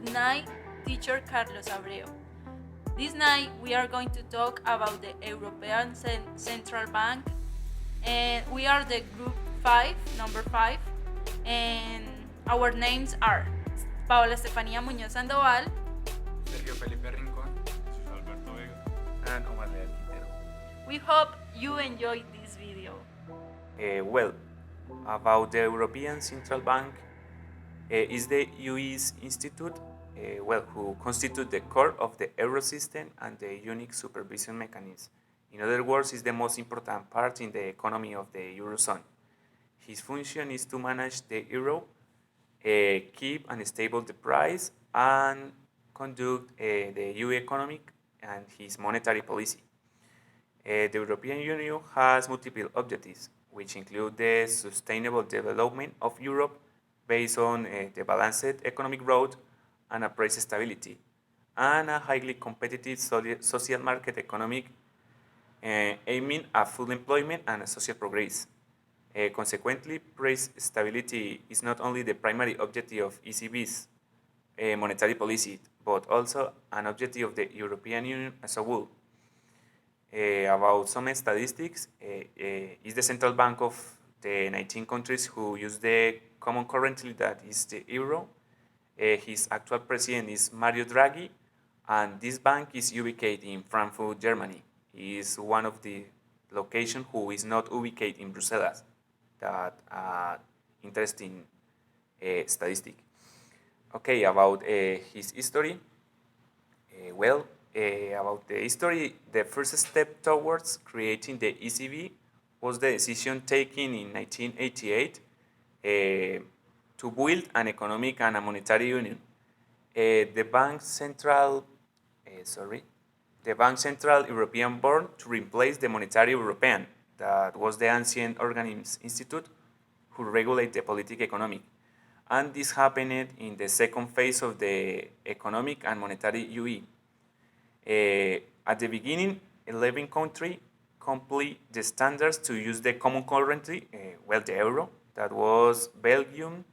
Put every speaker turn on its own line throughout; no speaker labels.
night, teacher Carlos Abreu. This night we are going to talk about the European Central Bank, and we are the group 5, number 5, and our names are Paola Estefanía Muñoz Sandoval,
Sergio Felipe Rincón, Jesús Alberto Vega, and Omar Leal Quintero.
We hope you enjoyed this video.
Well, about the European Central Bank is the UE's institute, who constitute the core of the euro system and the unique supervision mechanism. In other words, is the most important part in the economy of the eurozone. His function is to manage the euro, keep and stable the price, and conduct the EU economic and his monetary policy. The European Union has multiple objectives, which include the sustainable development of Europe based on the balanced economic growth and a price stability, and a highly competitive social market economic aiming at full employment and social progress. Consequently, price stability is not only the primary objective of ECB's monetary policy, but also an objective of the European Union as a whole. About some statistics, is the central bank of the 19 countries who use the common currency that is the euro. His actual president is Mario Draghi, and this bank is ubicated in Frankfurt, Germany. He is one of the locations who is not ubicated in Brussels. That interesting statistic. Okay, about his history. About the history, the first step towards creating the ECB was the decision taken in 1988 to build an economic and a monetary union. The Bank Central European born to replace the Monetary European, that was the ancient organism institute who regulate the political economic. And this happened in the second phase of the economic and monetary UE. At the beginning, 11 countries complete the standards to use the common currency, the euro. That was Belgium,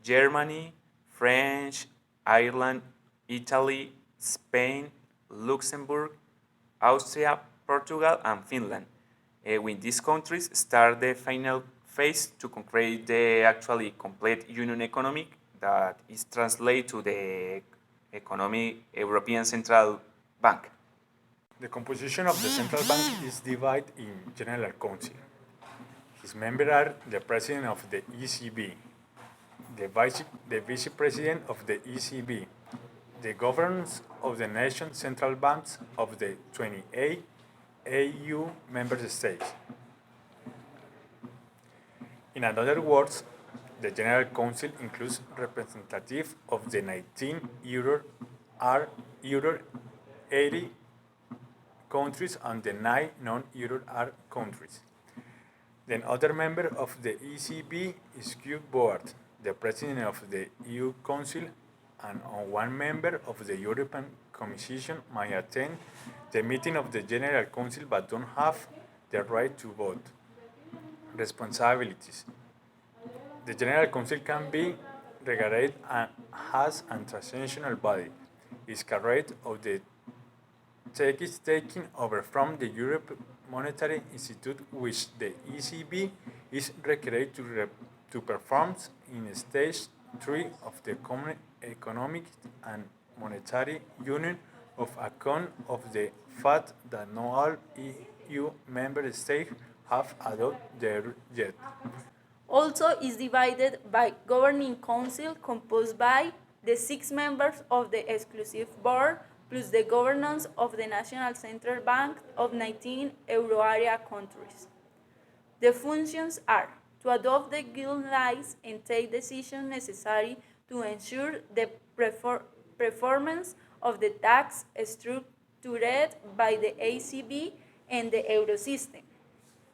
Germany, France, Ireland, Italy, Spain, Luxembourg, Austria, Portugal, and Finland. When these countries start the final phase to create the actually complete union economic that is translated to the European Central Bank.
The composition of the central bank is divided in General Council. His members are the president of the ECB, the vice president of the ECB, the governors of the nation central banks of the 28 EU member states. In other words, the General Council includes representatives of the 19 Euro 80 countries and the 9 non-Euro area countries. Then other member of the ECB is Q Board, the president of the EU Council, and one member of the European Commission may attend the meeting of the General Council but don't have the right to vote. Responsibilities. The General Council can be regarded as a transnational body. Its carried of the is taken over from the European Monetary Institute, which the ECB is required to perform in stage 3 of the Common Economic and Monetary Union of account of the fact that not all EU member states have adopted there yet.
Also is divided by Governing Council composed by the 6 members of the Exclusive Board plus the governance of the National Central Bank of 19 euro area countries. The functions are to adopt the guidelines and take decisions necessary to ensure the performance of the tax structured by the ECB and the euro system,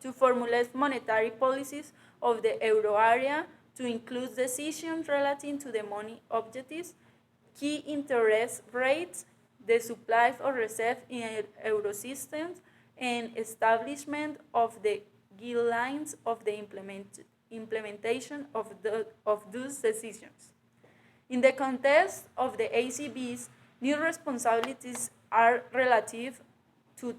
to formulate monetary policies of the euro area, to include decisions relating to the money objectives, key interest rates, the supply of reserves in euro systems, and establishment of the guidelines of the implementation of those decisions. In the context of the ACB's, new responsibilities are relative to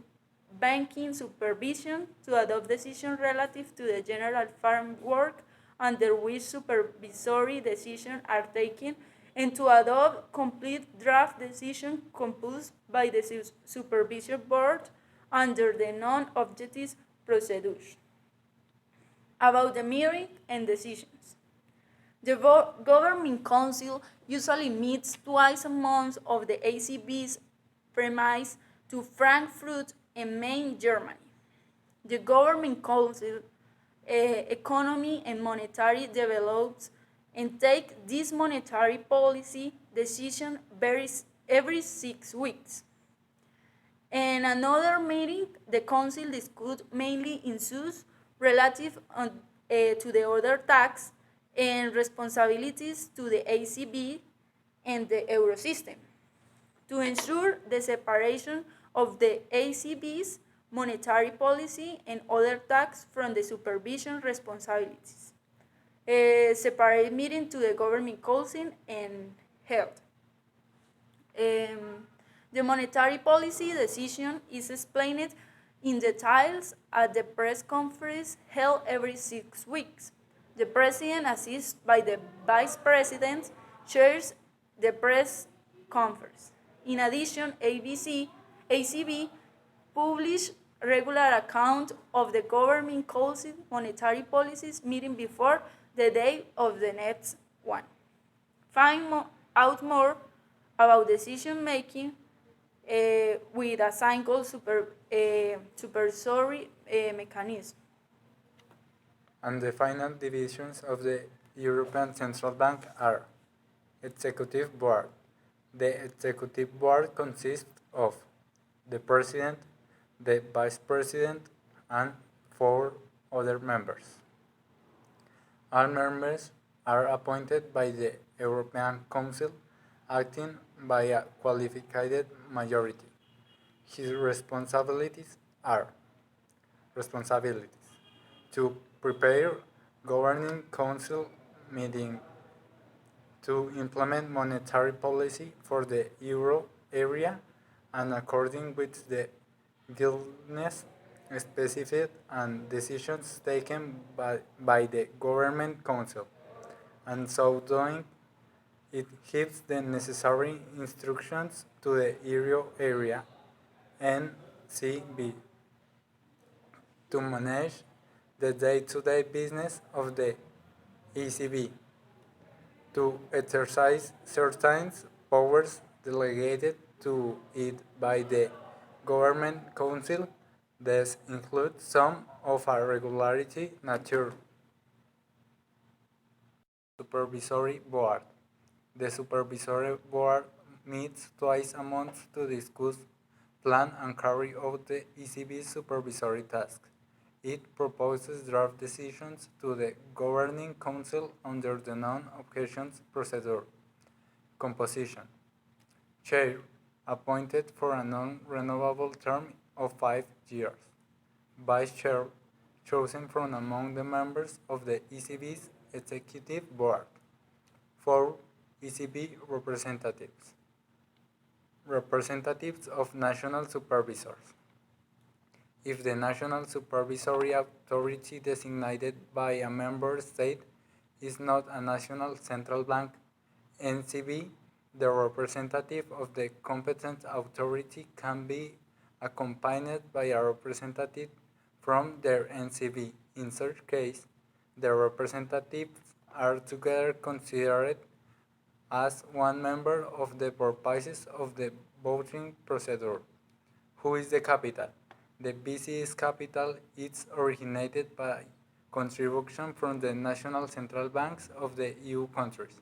banking supervision, to adopt decisions relative to the general framework under which supervisory decisions are taken, and to adopt complete draft decisions composed by the supervision board under the non-objective procedures. About the meeting and decisions. The Governing Council usually meets twice a month of the ACB's premise to Frankfurt and Main, Germany. The Governing Council economy and monetary develops and take this monetary policy decision every 6 weeks. In another meeting, the Council discussed mainly issues relative to the other tax and responsibilities to the ACB and the Eurosystem to ensure the separation of the ACB's monetary policy and other tax from the supervision responsibilities. A separate meeting to the Governing Council and held. The monetary policy decision is explained in details at the press conference held every 6 weeks. The president, assisted by the vice president, chairs the press conference. In addition, ACB published regular account of the Governing Council monetary policies meeting before the day of the next one. Find out more about decision making with a single supervisory mechanism.
And the final divisions of the European Central Bank are Executive Board. The Executive Board consists of the President, the Vice President, and 4 other members. All members are appointed by the European Council, acting by a qualified majority. His responsibilities are to prepare Governing Council meeting, to implement monetary policy for the euro area and according with the guidelines specified and decisions taken by the Government Council, and so doing it gives the necessary instructions to the euro area NCB to manage the day-to-day business of the ECB, to exercise certain powers delegated to it by the Government Council. This includes some of a regularity nature. Supervisory Board. The Supervisory Board meets twice a month to discuss, plan, and carry out the ECB's supervisory tasks. It proposes draft decisions to the Governing Council under the non-objection procedure. Composition. Chair, appointed for a non-renewable term of 5 years. Vice Chair, chosen from among the members of the ECB's Executive Board. 4 ECB representatives. Representatives of national supervisors. If the national supervisory authority designated by a member state is not a national central bank (NCB), the representative of the competent authority can be accompanied by a representative from their NCB. In such case, the representatives are together considered as one member of the purposes of the voting procedure. Who is the capital? The BC's capital is originated by contribution from the national central banks of the EU countries.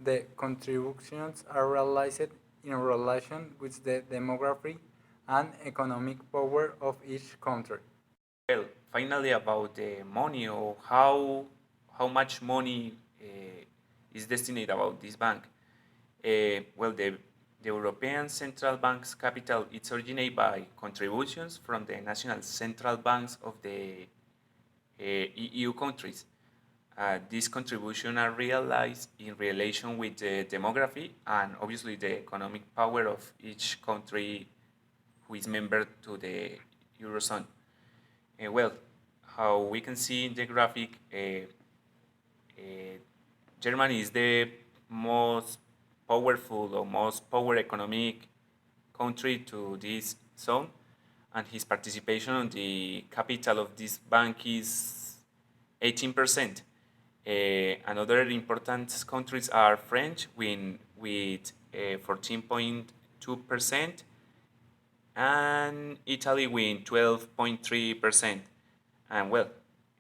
The contributions are realized in relation with the demography and economic power of each country.
Well, finally about the money or how much money is destined about this bank. Well, the European Central Bank's capital is originated by contributions from the national central banks of the EU countries, These contributions are realized in relation with the demography and obviously the economic power of each country who is member to the Eurozone. Well, how we can see in the graphic, Germany is the most powerful or most power economic country to this zone, and his participation on the capital of this bank is 18%. Another important countries are French with 14.2% and Italy with 12.3%. And well,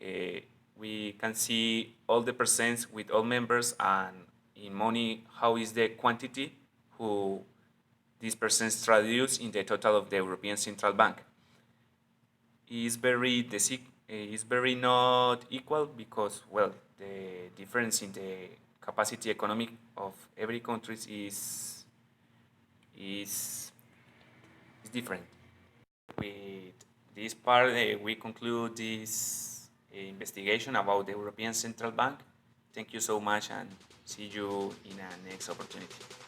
uh, we can see all the percents with all members and in money how is the quantity who these percents traduce in the total of the European Central Bank. Is very not equal because well the difference in the capacity economic of every country is different. With this part, we conclude this investigation about the European Central Bank. Thank you so much and see you in a next opportunity.